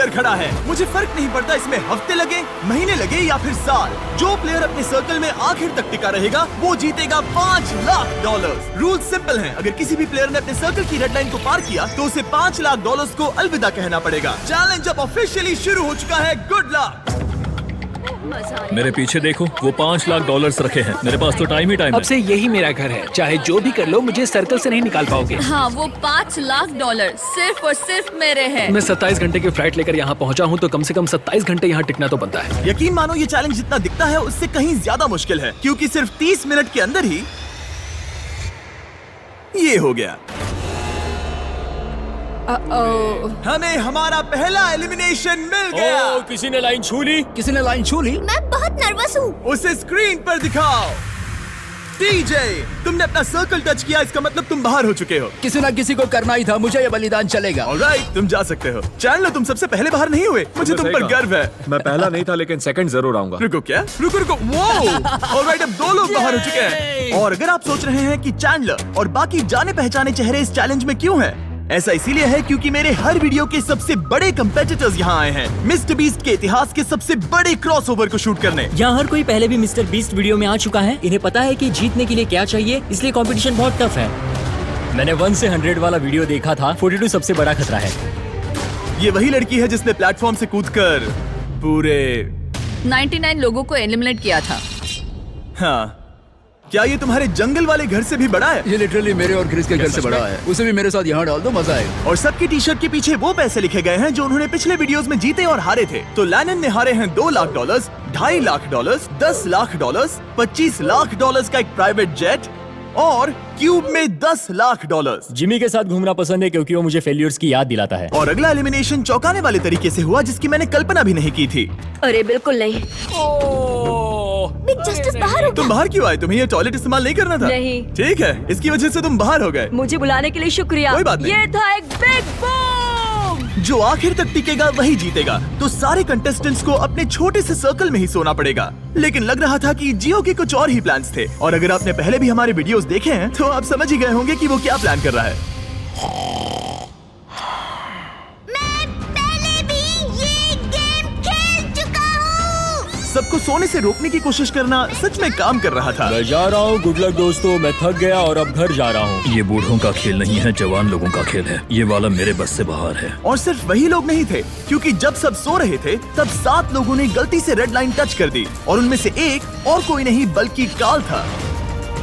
Player खड़ा है। मुझे फर्क नहीं पड़ता इसमें हफ्ते लगे, महीने लगे या फिर साल। जो प्लेयर अपने सर्कल में आखिर तक टिका रहेगा वो जीतेगा $5 लाख। रूल सिंपल हैं। अगर किसी भी प्लेयर ने अपने सर्कल की रेड लाइन को पार किया तो उसे $5 लाख को अलविदा कहना पड़ेगा। चैलेंज अब ऑफिशियली शुरू हो चुका है। Good luck. मेरे पीछे देखो, वो $5 लाख रखे हैं। मेरे पास तो टाइम ही टाइम है। अब से यही मेरा घर है, चाहे जो भी कर लो मुझे सर्कल से नहीं निकाल पाओगे। हाँ, वो $5 लाख सिर्फ और सिर्फ मेरे हैं। मैं 27 घंटे की फ्लाइट लेकर यहाँ पहुँचा हूँ तो कम से कम 27 घंटे यहाँ टिकना तो बनता है। यकीन मानो ये चैलेंज जितना दिखता है उससे कहीं ज्यादा मुश्किल है, क्योंकि सिर्फ 30 मिनट के अंदर ही ये हो गया। हमें हमारा पहला एलिमिनेशन मिल गया। किसी ने लाइन छू ली। किसी ने लाइन छू ली। मैं बहुत नर्वस हूँ। उसे स्क्रीन पर दिखाओ। टीजे, तुमने अपना सर्कल टच किया, इसका मतलब तुम बाहर हो चुके हो। किसी ना किसी को करना ही था, मुझे ये बलिदान चलेगा। ऑलराइट, तुम जा सकते हो। चैनलर, तुम सबसे पहले बाहर नहीं हुए, मुझे तुम पर गर्व है। मैं पहला नहीं था लेकिन सेकंड जरूर आऊंगा। रुको, क्या? रुको। वो ऑलराइट, अब 2 लोग बाहर हो चुके हैं। और अगर आप सोच रहे हैं कि चैंडलर और बाकी जाने पहचाने चेहरे इस चैलेंज में क्यों हैं? ऐसा इसीलिए है क्योंकि मेरे हर वीडियो के सबसे बड़े कंपेटिटर्स यहाँ आए हैं, मिस्टर बीस्ट के इतिहास के सबसे बड़े क्रॉसओवर को शूट करने। यहाँ हर कोई पहले भी मिस्टर बीस्ट वीडियो में आ चुका है। इन्हें पता है कि जीतने के लिए क्या चाहिए, इसलिए कंपटीशन बहुत टफ है। मैंने 1 से 100 वाला वीडियो देखा था। 42 सबसे बड़ा खतरा है। ये वही लड़की है जिसने प्लेटफॉर्म से कूदकर पूरे 99 लोगों को एलिमिनेट किया था। हाँ, क्या ये तुम्हारे जंगल वाले घर से भी बड़ा है? ये लिटरली मेरे और क्रिस के घर से बड़ा है। उसे भी मेरे साथ यहाँ डाल दो, मजा आएगा। और सबकी टी शर्ट के पीछे वो पैसे लिखे गए हैं जो उन्होंने पिछले वीडियोस में जीते और हारे थे। तो लैनन ने हारे हैं $2 लाख, $2.5 लाख, $10 लाख, $25 लाख का एक प्राइवेट जेट और क्यूब में $10 लाख। जिमी के साथ घूमना पसंद है क्योंकि वो मुझे फेलियर्स की याद दिलाता है। और अगला एलिमिनेशन चौंकाने वाले तरीके से हुआ जिसकी मैंने कल्पना भी नहीं की थी। अरे बिल्कुल नहीं। बिग जस्टिस बाहर हो गया। तुम बाहर क्यों आए? तुम्हें ये टॉयलेट इस्तेमाल नहीं करना था? नहीं। ठीक है, इसकी वजह से तुम बाहर हो गए। मुझे बुलाने के लिए शुक्रिया। कोई बात नहीं। ये था एक बिग बूम। जो आखिर तक टिकेगा वही जीतेगा। तो सारे कंटेस्टेंट्स को अपने छोटे से सर्कल में ही सोना पड़ेगा। लेकिन लग रहा था कि जियो के कुछ और ही प्लान्स थे। और अगर आपने पहले भी हमारे वीडियोस देखे हैं तो आप समझ ही गए होंगे कि वो क्या प्लान कर रहा है। सबको सोने से रोकने की कोशिश करना सच में काम कर रहा था। मैं जा रहा हूँ। गुड लक दोस्तों, मैं थक गया और अब घर जा रहा हूँ। ये बूढ़ों का खेल नहीं है, जवान लोगों का खेल है। ये वाला मेरे बस से बाहर है। और सिर्फ वही लोग नहीं थे, क्योंकि जब सब सो रहे थे तब 7 लोगों ने गलती से रेड लाइन टच कर दी। और उनमें से एक और कोई नहीं बल्कि काल था।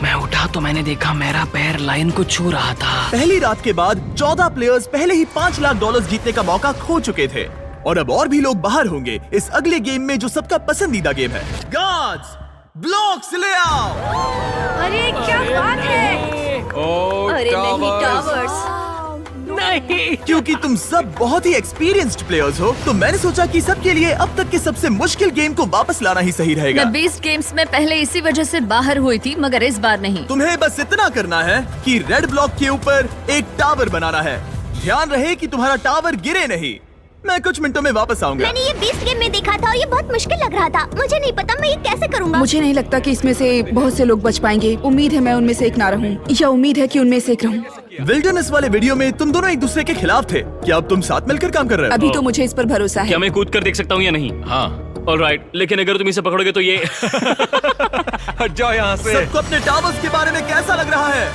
मैं उठा तो मैंने देखा मेरा पैर लाइन को छू रहा था। पहली रात के बाद 14 प्लेयर्स पहले ही $5 लाख जीतने का मौका खो चुके थे। और अब और भी लोग बाहर होंगे इस अगले गेम में जो सबका पसंदीदा गेम है। गार्ड्स, ब्लॉक्स ले आओ। अरे क्या बात है। अरे नहीं, टावर्स नहीं। क्योंकि तुम सब बहुत ही एक्सपीरियंस्ड प्लेयर्स हो तो मैंने सोचा कि सबके लिए अब तक के सबसे मुश्किल गेम को वापस लाना ही सही रहेगा। मैं 20 गेम्स में पहले इसी वजह से बाहर हुई थी, मगर इस बार नहीं। तुम्हें बस इतना करना है कि रेड ब्लॉक के ऊपर एक टावर बनाना है। ध्यान रहे कि तुम्हारा टावर गिरे नहीं। मैं कुछ मिनटों में वापस आऊंगा। मैंने ये 20 गेम में देखा था और ये बहुत मुश्किल लग रहा था। मुझे नहीं पता मैं ये कैसे करूँगा। मुझे नहीं लगता कि इसमें से बहुत से लोग बच पाएंगे। उम्मीद है मैं उनमें से एक ना रहूं, या उम्मीद है कि उनमें से एक रहूं। विल्डरनेस वाले वीडियो में तुम दोनों एक दूसरे के खिलाफ थे। क्या अब तुम साथ मिलकर काम कर रहे हो? अभी तो मुझे इस पर भरोसा है। क्या मैं कूद कर देख सकता हूँ या नहीं? हाँ। ऑलराइट, लेकिन अगर तुम इसे पकड़ोगे तो ये हट जाओ यहाँ से। सबको अपने टावर्स के बारे में कैसा लग रहा है?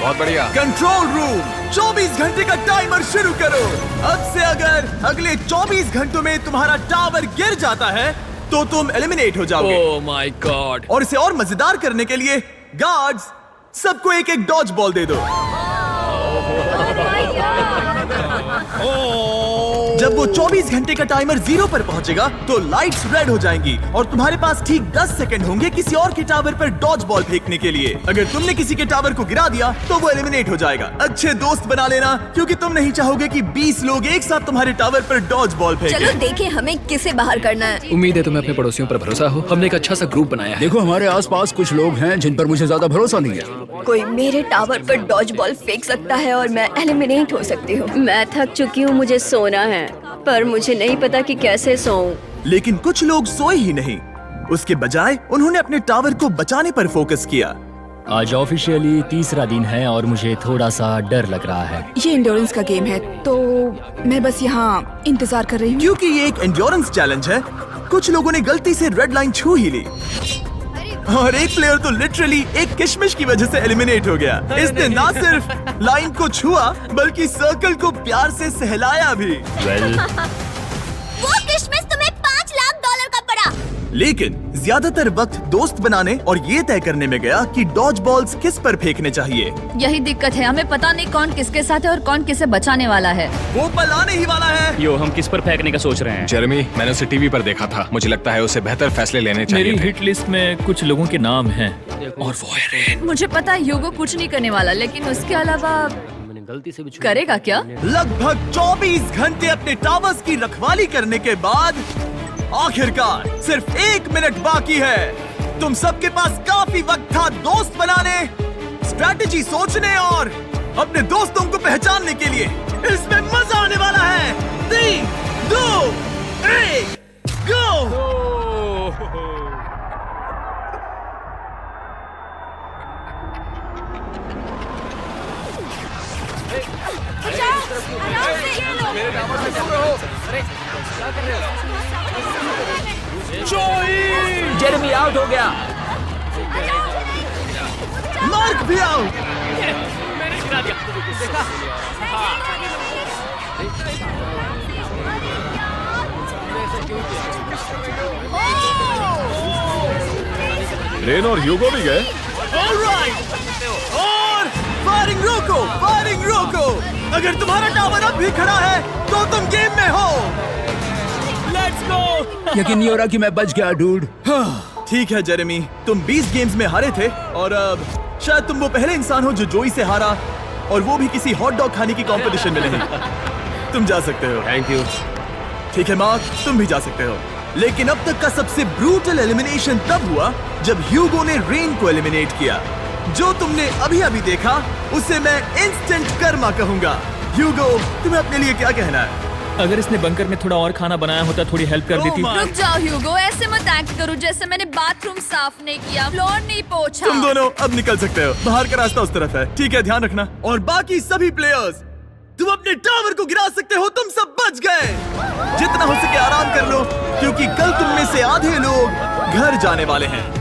बहुत बढ़िया। कंट्रोल रूम, 24 घंटे का टाइमर शुरू करो। अब से अगर अगले 24 घंटों में तुम्हारा टावर गिर जाता है तो तुम एलिमिनेट हो जाओगे। Oh my God. और इसे और मजेदार करने के लिए गार्ड्स सबको एक एक डॉज बॉल दे दो। जब वो 24 घंटे का टाइमर 0 पर पहुंचेगा तो लाइट्स रेड हो जाएंगी और तुम्हारे पास ठीक 10 सेकंड होंगे किसी और के टावर पर डॉज बॉल फेंकने के लिए। अगर तुमने किसी के टावर को गिरा दिया तो वो एलिमिनेट हो जाएगा। अच्छे दोस्त बना लेना क्योंकि तुम नहीं चाहोगे कि 20 लोग एक साथ तुम्हारे टावर पर डॉज बॉल फेंकें। चलो देखें हमें किसे बाहर करना है। उम्मीद है तुम्हें अपने पड़ोसियों पर भरोसा हो। हमने एक अच्छा सा ग्रुप बनाया है। देखो हमारे आसपास कुछ लोग हैं जिन पर मुझे ज्यादा भरोसा नहीं है। कोई मेरे टावर पर डॉज बॉल फेंक सकता है और मैं एलिमिनेट हो सकती हूँ। मैं थक चुकी हूँ, मुझे सोना है, पर मुझे नहीं पता कि कैसे सोऊं। लेकिन कुछ लोग सोए ही नहीं। उसके बजाय उन्होंने अपने टावर को बचाने पर फोकस किया। आज ऑफिशियली तीसरा दिन है और मुझे थोड़ा सा डर लग रहा है। ये इंड्योरेंस का गेम है तो मैं बस यहाँ इंतजार कर रही हूँ। क्योंकि ये एक एंड्योरेंस चैलेंज है, कुछ लोगों ने गलती से रेड लाइन छू ही ली और एक प्लेयर तो लिटरली एक किशमिश की वजह से एलिमिनेट हो गया। इसने ना सिर्फ लाइन को छुआ बल्कि सर्कल को प्यार से सहलाया भी। वो किशमिश तुम्हें $5 लाख का पड़ा। लेकिन ज्यादातर वक्त दोस्त बनाने और ये तय करने में गया कि डॉज बॉल्स किस पर फेंकने चाहिए। यही दिक्कत है, हमें पता नहीं कौन किसके साथ है और कौन किसे बचाने वाला है। वो पल आने ही वाला है। यो, हम किस पर फेंकने का सोच रहे हैं? जेरेमी, मैंने उसे टीवी पर देखा था। मुझे लगता है उसे बेहतर फैसले लेने चाहिए मेरी थे। हिट लिस्ट में कुछ लोगों के नाम हैं और वो है रेन। मुझे पता है ह्यूगो कुछ नहीं करने वाला, लेकिन उसके अलावा गलती से भी करेगा क्या? लगभग 24 घंटे अपने टावर्स की रखवाली करने के बाद आखिरकार सिर्फ 1 मिनट बाकी है। तुम सबके पास काफी वक्त था दोस्त बनाने, स्ट्रैटेजी सोचने और अपने दोस्तों को पहचानने के लिए। इसमें मजा आने वाला है। 3, 2, 1, गो! जेरेमी आउट हो गया। मार्क भी आउट। रेन और ह्यूगो भी गए। ऑलराइट, और फायरिंग रोको, फायरिंग रोको। अगर तुम्हारा टावर अब भी खड़ा है तो तुम गेम में हो। Let's go. यकीन नहीं हो रहा कि मैं बच गया डूड। ठीक है जेरेमी, तुम 20 गेम्स में हारे थे और अब शायद तुम वो पहले इंसान हो जो जोई से हारा, और वो भी किसी हॉट डॉग खाने की कंपटीशन में नहीं। तुम जा सकते हो। Thank you. ठीक है मार्क, तुम भी जा सकते हो। लेकिन अब तक का सबसे ब्रूटल एलिमिनेशन तब हुआ जब ह्यूगो ने रेन को एलिमिनेट किया। जो तुमने अभी अभी देखा उसे मैं इंस्टेंट कर्मा कहूंगा। ह्यूगो, तुम्हें अपने लिए क्या कहना है? अगर इसने बंकर में थोड़ा और खाना बनाया होता थोड़ी हेल्प कर देती। रुक जाओ ह्यूगो, ऐसे मत एक्ट करो जैसे मैंने बाथरूम साफ नहीं किया, फ्लोर नहीं पोंछा। तुम दोनों अब निकल सकते हो, बाहर का रास्ता उस तरफ है। ठीक है, ध्यान रखना। और बाकी सभी प्लेयर्स, तुम अपने टावर को गिरा सकते हो, तुम सब बच गए। जितना हो सके आराम कर लो क्योंकि कल तुम में से आधे लोग घर जाने वाले हैं।